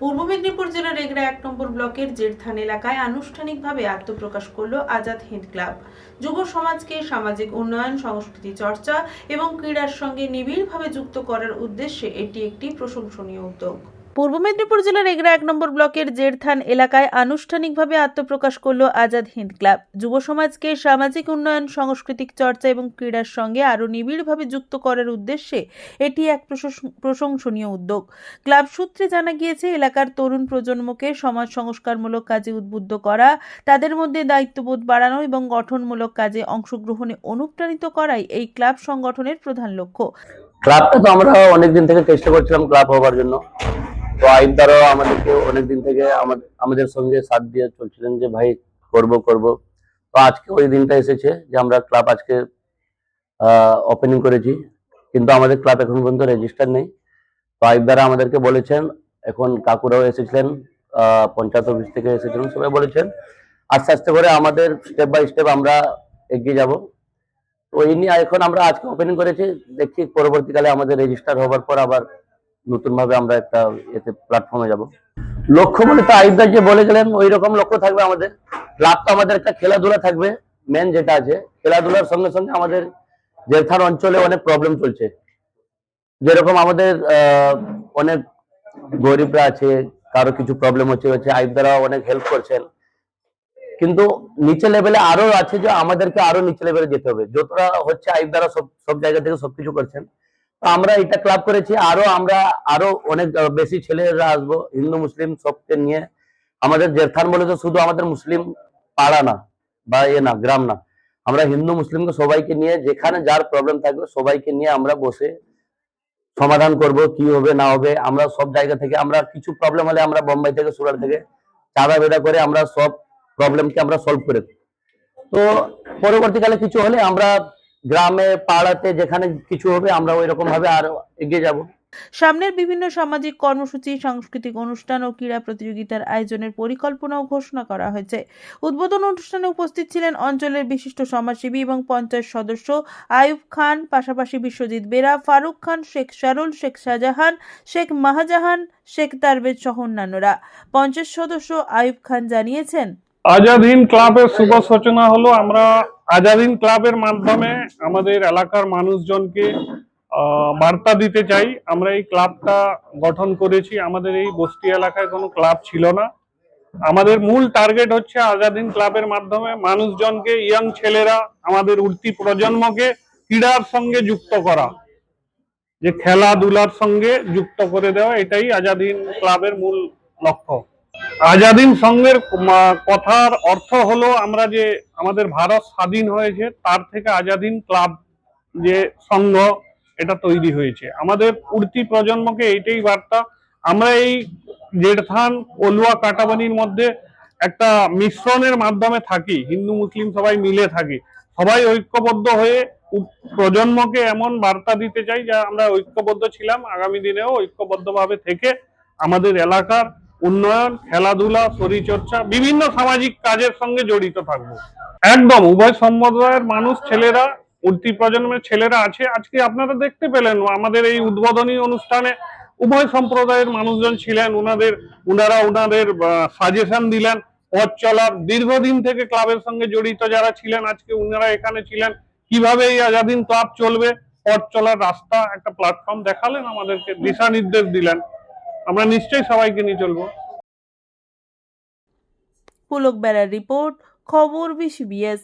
পূর্ব মেদিনীপুর জেলার এগরা 1 নম্বর ব্লকের জেরথান এলাকায় আনুষ্ঠানিকভাবে আত্মপ্রকাশ করল আজাদ হিন্দ ক্লাব। যুব সমাজকে সামাজিক উন্নয়ন, সংস্কৃতি চর্চা এবং ক্রীড়ার সঙ্গে নিবিড়ভাবে যুক্ত করার উদ্দেশ্যে এটি একটি প্রশংসনীয় উদ্যোগ। পূর্ব মেদিনীপুর জেলার এগরা 1 নম্বর ব্লকের জেরথান এলাকায় আনুষ্ঠানিকভাবে আত্মপ্রকাশ করল আজাদ হিন্দ ক্লাব। যুব সমাজকে সামাজিক উন্নয়ন, সাংস্কৃতিক চর্চা এবং ক্রীড়ার সঙ্গে আরও নিবিড়ভাবে যুক্ত করার উদ্দেশ্যে এটি এক প্রশংসনীয় উদ্যোগ। ক্লাব সূত্রে জানা গিয়েছে, এলাকার তরুণ প্রজন্মকে সমাজ সংস্কারমূলক কাজে উদ্বুদ্ধ করা, তাদের মধ্যে দায়িত্ববোধ বাড়ানো এবং গঠনমূলক কাজে অংশগ্রহণে অনুপ্রাণিত করাই এই ক্লাব সংগঠনের প্রধান লক্ষ্য। ক্লাবটা তো আমরা অনেকদিন থেকে চেষ্টা করছিলাম ক্লাব হওয়ার জন্য। তো আইন দ্বারাও আমাদেরকে অনেকদিন থেকে আমাদের সঙ্গে সাথ দিয়ে চলছিলেন যে ভাই করব। তো আজকে ওই দিনটা এসেছে যে আমরা ক্লাব আজকে ওপেনিং করেছি, কিন্তু আমাদের ক্লাব এখন পর্যন্ত রেজিস্টার নেই। তো আইন দ্বারা আমাদেরকে বলেছেন, এখন কাকুরাও এসেছিলেন, পঞ্চায়েত অফিস থেকে এসেছিলেন, সবাই বলেছেন আস্তে আস্তে করে আমাদের স্টেপ বাই স্টেপ আমরা এগিয়ে যাব। তো এই নিয়ে এখন আমরা আজকে ওপেনিং করেছি, দেখছি পরবর্তীকালে আমাদের রেজিস্টার হওয়ার পর আবার নতুন ভাবে আমরা একটা এতে প্ল্যাটফর্মে যাব। লক্ষ্য বলে তো আইদার যে বলে গেলেন ওই রকম লক্ষ্য থাকবে আমাদের। ক্লাব তো আমাদের একটা খেলাধুলা থাকবে, মেন যেটা আছে খেলাধুলার সঙ্গে সঙ্গে আমাদের জেরথান অঞ্চলে অনেক প্রবলেম চলছে। যেরকম আমাদের অনেক গরিবরা আছে, কারো কিছু প্রবলেম হচ্ছে আইদারা অনেক হেল্প করছেন, কিন্তু নিচে লেভেলে আরো আছে যে আমাদেরকে আরো নিচে লেভেলে যেতে হবে। যতটা হচ্ছে আইদারা সব জায়গা থেকে সবকিছু করছেন, আমরা এটা ক্লাব করেছি, আমরা আরো অনেক বেশি ছেলেরা আসবো, হিন্দু মুসলিম সবকে নিয়ে। আমাদের জেরথান বলে তো শুধু আমাদের মুসলিম পাড়া না বা না গ্রাম না, আমরা হিন্দু মুসলিমকে সবাইকে নিয়ে, যেখানে যার প্রবলেম থাকবে সবাইকে নিয়ে আমরা বসে সমাধান করব, কি হবে না হবে। আমরা সব জায়গা থেকে, আমরা কিছু প্রবলেম হলে আমরা বোম্বাই থেকে সুরাট থেকে চাঁদা বেড়া করে আমরা সব প্রবলেমকে আমরা সলভ করে দিই। তো পরবর্তীকালে কিছু হলে আমরা গ্রামে পাড়াতে যেখানে কিছু হবে আমরা ওই রকম ভাবে আর এগিয়ে যাব। সামনের বিভিন্ন সামাজিক কর্মসূচি, সাংস্কৃতিক অনুষ্ঠান ও ক্রীড়া প্রতিযোগিতার আয়োজনের পরিকল্পনাও ঘোষণা করা হয়েছে। উদ্বোধন অনুষ্ঠানে উপস্থিত ছিলেন অঞ্চলের বিশিষ্ট সমাজসেবী এবং পঞ্চায়েত সদস্য আয়ুব খান, পাশাপাশি বিশ্বজিৎ বেরা, ফারুক খান, শেখ শারুল, শেখ শাহজাহান, শেখ মাহাজাহান, শেখ তারবেদ সহ অন্যান্যরা। পঞ্চায়েত সদস্য আয়ুব খান জানিয়েছেন, আজাদ হিন্দ ক্লাবের শুভ সূচনা হলো। আমরা আজাদ হিন্দ ক্লাবের মাধ্যমে আমাদের এলাকার মানুষজনকে বার্তা দিতে চাই। আমরা এই ক্লাবটা গঠন করেছি, আমাদের এই বস্তি এলাকায় কোনো ক্লাব ছিল না। আমাদের মূল টার্গেট হচ্ছে আজাদ হিন্দ ক্লাবের মাধ্যমে মানুষজনকে, ইয়াং ছেলেরা, আমাদের উঠতি প্রজন্মকে ক্রীড়ার সঙ্গে যুক্ত করা, যে খেলাধুলার সঙ্গে যুক্ত করে দেওয়া, এটাই আজাদ হিন্দ ক্লাবের মূল লক্ষ্য। আজাদ হিন্দ সংঘের কথার অর্থ হলো, আমরা যে আমাদের ভারত স্বাধীন হয়েছে তার থেকে আজাদ হিন্দ ক্লাব যে সংঘ এটা তৈরি হয়েছে। আমাদের উঠতি প্রজন্মকে এইটাই বার্তা। আমরা এই জেরথান অলুয়া কাটাবানির মধ্যে একটা মিশ্রণের মাধ্যমে থাকি, হিন্দু মুসলিম সবাই মিলে থাকি, সবাই ঐক্যবদ্ধ হয়ে প্রজন্মকে এমন বার্তা দিতে চাই যা আমরা ঐক্যবদ্ধ ছিলাম, আগামী দিনেও ঐক্যবদ্ধভাবে থেকে আমাদের এলাকার উন্নয়ন, খেলাধুলা, শরীরচর্চা, বিভিন্ন সামাজিক কাজের সঙ্গে জড়িত থাকবো। একদম উভয় সম্প্রদায়ের মানুষ, ছেলেরা, উঠতি প্রজন্মের ছেলেরা আছে। আজকে আপনারা দেখতে পেলেন আমাদের এই উদ্বোধনী অনুষ্ঠানে উভয় সম্প্রদায়ের মানুষজন ছিলেন। ওনারা ওনাদের সাজেশন দিলেন পথ চলার। দীর্ঘদিন থেকে ক্লাবের সঙ্গে জড়িত যারা ছিলেন, আজকে ওনারা এখানে ছিলেন, কিভাবে এই আজাদ হিন্দ ক্লাব চলবে, পথ চলার রাস্তা, একটা প্ল্যাটফর্ম দেখালেন, আমাদেরকে দিশা নির্দেশ দিলেন। আমরা নিশ্চয়ই সবাইকে নিয়ে চলবো। পুলক বেড়ার রিপোর্ট, খবর 20BS।